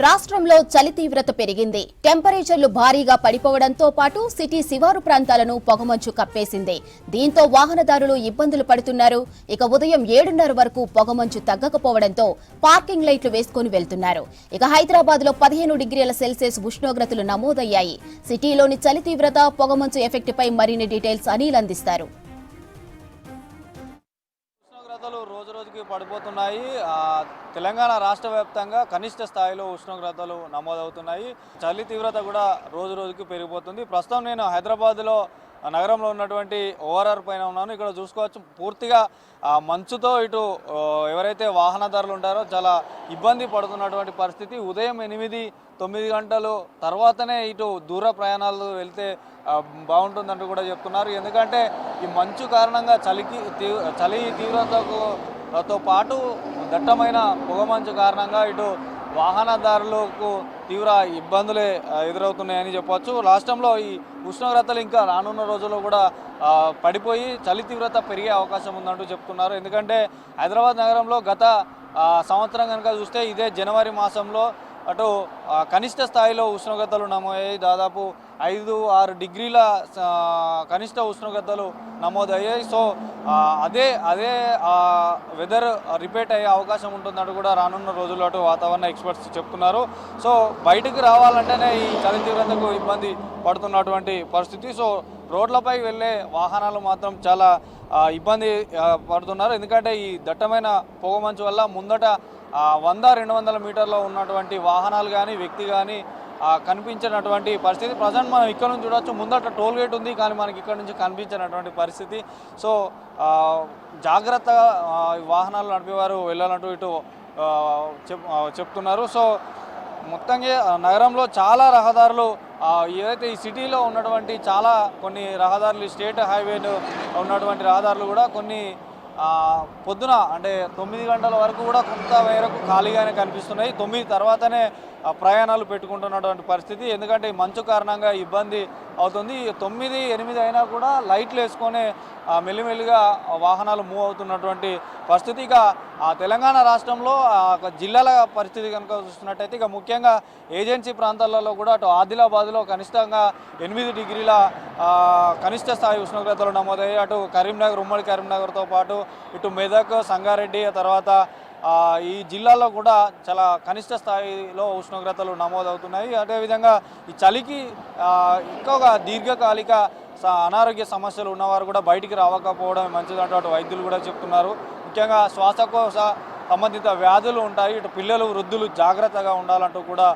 రాష్ట్రంలో చలి తీవ్రత పెరిగింది. టెంపరేచర్లు భారీగా పడిపోవడంతో పాటు సిటీ శివారు ప్రాంతాలను పొగమంచు కప్పేసింది. దీంతో వాహనదారులు ఇబ్బందులు పడుతున్నారు. ఇక ఉదయం 7:30 వరకు పొగమంచు తగ్గకపోవడంతో పార్కింగ్ లైట్లు వేసుకుని వెళ్తున్నారు. ఇక హైదరాబాద్ లో 15 డిగ్రీల సెల్సియస్ ఉష్ణోగ్రతలు నమోదయ్యాయి. సిటీలోని చలి తీవ్రత, పొగమంచు ఎఫెక్ట్ పై మరిన్ని డీటెయిల్స్ అనిల్ అందిస్తారు. రోజు రోజుకి పడిపోతున్నాయి. తెలంగాణ రాష్ట్ర వ్యాప్తంగా కనిష్ట స్థాయిలో ఉష్ణోగ్రతలు నమోదవుతున్నాయి. చలి తీవ్రత కూడా రోజు రోజుకి పెరిగిపోతుంది. ప్రస్తుతం నేను హైదరాబాద్లో నగరంలో ఉన్నటువంటి ఓఆర్ఆర్ పైన ఉన్నాను. ఇక్కడ చూసుకోవచ్చు పూర్తిగా మంచుతో ఇటు ఎవరైతే వాహనదారులు ఉంటారో చాలా ఇబ్బంది పడుతున్నటువంటి పరిస్థితి. ఉదయం 8-9 గంటలు తర్వాతనే ఇటు దూర ప్రయాణాలు వెళ్తే బాగుంటుందంటూ కూడా చెప్తున్నారు. ఎందుకంటే ఈ మంచు కారణంగా చలి తీవ్రతతో పాటు దట్టమైన పొగమంచు కారణంగా ఇటు వాహనదారులకు తీవ్ర ఇబ్బందులే ఎదురవుతున్నాయని చెప్పవచ్చు. రాష్ట్రంలో ఈ ఉష్ణోగ్రతలు ఇంకా రానున్న రోజుల్లో కూడా పడిపోయి చలి తీవ్రత పెరిగే అవకాశం ఉందంటూ చెప్తున్నారు. ఎందుకంటే హైదరాబాద్ నగరంలో గత సంవత్సరం కనుక చూస్తే ఇదే జనవరి మాసంలో అటు కనిష్ట స్థాయిలో ఉష్ణోగ్రతలు నమోదయ్యాయి. దాదాపు 5-6 డిగ్రీల కనిష్ట ఉష్ణోగ్రతలు నమోదయ్యాయి. సో అదే వెదర్ రిపీట్ అయ్యే అవకాశం ఉంటుందంటూ కూడా రానున్న రోజుల్లో అటు వాతావరణ ఎక్స్పర్ట్స్ చెప్తున్నారు. సో బయటకు రావాలంటేనే ఈ చలి తీవ్రతకు ఇబ్బంది పడుతున్నటువంటి పరిస్థితి. సో రోడ్లపై వెళ్ళే వాహనాలు మాత్రం చాలా ఇబ్బంది పడుతున్నారు. ఎందుకంటే ఈ దట్టమైన పొగమంచు వల్ల ముందట 100-200 మీటర్లో ఉన్నటువంటి వాహనాలు కానీ వ్యక్తి కానీ కనిపించినటువంటి పరిస్థితి. ప్రజెంట్ మనం ఇక్కడ నుంచి చూడవచ్చు, ముందట టోల్ గేట్ ఉంది కానీ మనకి ఇక్కడ నుంచి కనిపించినటువంటి పరిస్థితి. సో జాగ్రత్తగా వాహనాలు నడిపేవారు వెళ్ళాలంటూ ఇటు చెప్తున్నారు. సో మొత్తంగా నగరంలో చాలా రహదారులు ఏదైతే ఈ సిటీలో ఉన్నటువంటి కొన్ని రహదారులు, స్టేట్ హైవేలు ఉన్నటువంటి రహదారులు కూడా కొన్ని పొద్దున అంటే 9 గంటల వరకు కూడా కొంత మేరకు ఖాళీగానే కనిపిస్తున్నాయి. 9 తర్వాతనే ప్రయాణాలు పెట్టుకుంటున్నటువంటి పరిస్థితి. ఎందుకంటే ఈ మంచు కారణంగా ఇబ్బంది అవుతుంది. 9-8 అయినా కూడా లైట్లు వేసుకొని మెల్లిమెల్లిగా వాహనాలు మూవ్ అవుతున్నటువంటి పరిస్థితి. ఇక తెలంగాణ రాష్ట్రంలో జిల్లాల పరిస్థితి కనుక చూస్తున్నట్టయితే ఇక ముఖ్యంగా ఏజెన్సీ ప్రాంతాలలో కూడా అటు ఆదిలాబాద్లో కనిష్టంగా 8 డిగ్రీల కనిష్ట స్థాయి ఉష్ణోగ్రతలు నమోదయ్యాయి. అటు కరీంనగర్, ఉమ్మడి కరీంనగర్తో పాటు ఇటు మెదక్, సంగారెడ్డి, తర్వాత ఈ జిల్లాలో కూడా చాలా కనిష్ట స్థాయిలో ఉష్ణోగ్రతలు నమోదవుతున్నాయి. అదేవిధంగా ఈ చలికి ఎక్కువగా దీర్ఘకాలిక అనారోగ్య సమస్యలు ఉన్నవారు కూడా బయటికి రావకపోవడం మంచిదంటూ అటు వైద్యులు కూడా చెప్తున్నారు. ముఖ్యంగా శ్వాసకోశ సంబంధిత వ్యాధులు ఉంటాయి. ఇటు పిల్లలు, వృద్ధులు జాగ్రత్తగా ఉండాలంటూ కూడా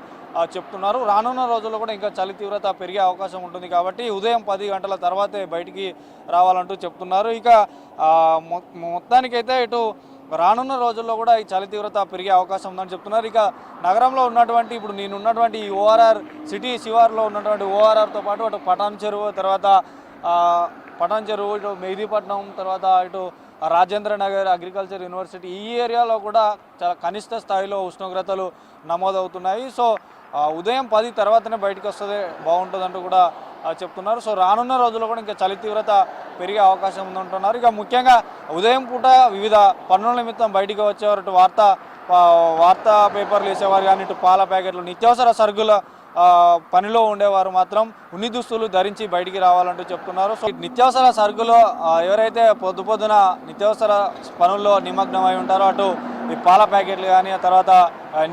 చెప్తున్నారు. రానున్న రోజుల్లో కూడా ఇంకా చలి తీవ్రత పెరిగే అవకాశం ఉంటుంది కాబట్టి ఉదయం 10 గంటల తర్వాతే బయటికి రావాలంటూ చెప్తున్నారు. ఇక మొత్తానికైతే ఇటు రానున్న రోజుల్లో కూడా ఈ చలి తీవ్రత పెరిగే అవకాశం ఉందని చెప్తున్నారు. ఇక నగరంలో ఉన్నటువంటి ఇప్పుడు నేను ఉన్నటువంటి ఈ ఓఆర్ఆర్ సిటీ శివార్లో ఉన్నటువంటి ఓఆర్ఆర్తో పాటు అటు పటాన్ చెరువు, తర్వాత పటాన్ చెరువు, ఇటు మెహదీపట్నం, తర్వాత ఇటు రాజేంద్ర నగర్, అగ్రికల్చర్ యూనివర్సిటీ ఈ ఏరియాలో కూడా చాలా కనిష్ట స్థాయిలో ఉష్ణోగ్రతలు నమోదవుతున్నాయి. సో ఉదయం 10 తర్వాతనే బయటకు వస్తే బాగుంటుందంటూ కూడా చెప్తున్నారు. సో రానున్న రోజుల్లో కూడా ఇంకా చలి తీవ్రత పెరిగే అవకాశం ఉందంటున్నారు. ఇక ముఖ్యంగా ఉదయం పూట వివిధ పనుల నిమిత్తం బయటికి వచ్చేవారు, ఇటు వార్తా పేపర్లు వేసేవారు కానీ ఇటు పాల ప్యాకెట్లు, నిత్యావసర సరుకుల పనిలో ఉండేవారు మాత్రం ఉన్ని దుస్తులు ధరించి బయటికి రావాలంటూ చెప్తున్నారు. సో నిత్యావసర సరుకులు ఎవరైతే పొద్దున నిత్యావసర పనుల్లో నిమగ్నమై ఉంటారో అటు ఈ పాల ప్యాకెట్లు కానీ, ఆ తర్వాత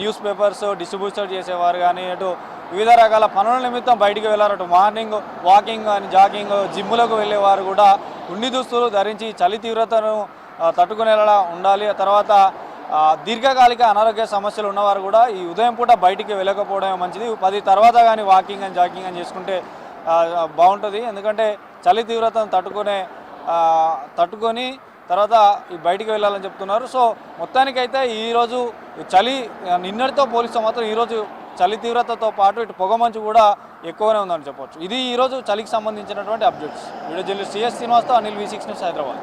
న్యూస్ పేపర్స్ డిస్ట్రిబ్యూట్ చేసేవారు కానీ, అటు వివిధ రకాల పనుల నిమిత్తం బయటికి వెళ్ళారు. అటు మార్నింగ్ వాకింగ్ కానీ, జాగింగ్, జిమ్ములకు వెళ్ళేవారు కూడా ఉన్ని దుస్తులు ధరించి చలి తీవ్రతను తట్టుకునేలా ఉండాలి. ఆ తర్వాత దీర్ఘకాలిక అనారోగ్య సమస్యలు ఉన్నవారు కూడా ఈ ఉదయం పూట బయటికి వెళ్ళకపోవడమే మంచిది. 10 తర్వాత కానీ వాకింగ్ అని జాగింగ్ అని చేసుకుంటే బాగుంటుంది. ఎందుకంటే చలి తీవ్రతను తట్టుకొని తర్వాత బయటికి వెళ్ళాలని చెప్తున్నారు. సో మొత్తానికైతే ఈరోజు చలి నిన్నటితో పోలిస్తే మాత్రం ఈరోజు చలి తీవ్రతతో పాటు ఇటు పొగమంచు కూడా ఎక్కువనే ఉందని చెప్పవచ్చు. ఇది ఈరోజు చలికి సంబంధించినటువంటి అప్డేట్స్. వీడియో జర్నలిస్ట్ సిఎస్ శ్రీనివాస్తో అనిల్, V6 న్యూస్, హైదరాబాద్.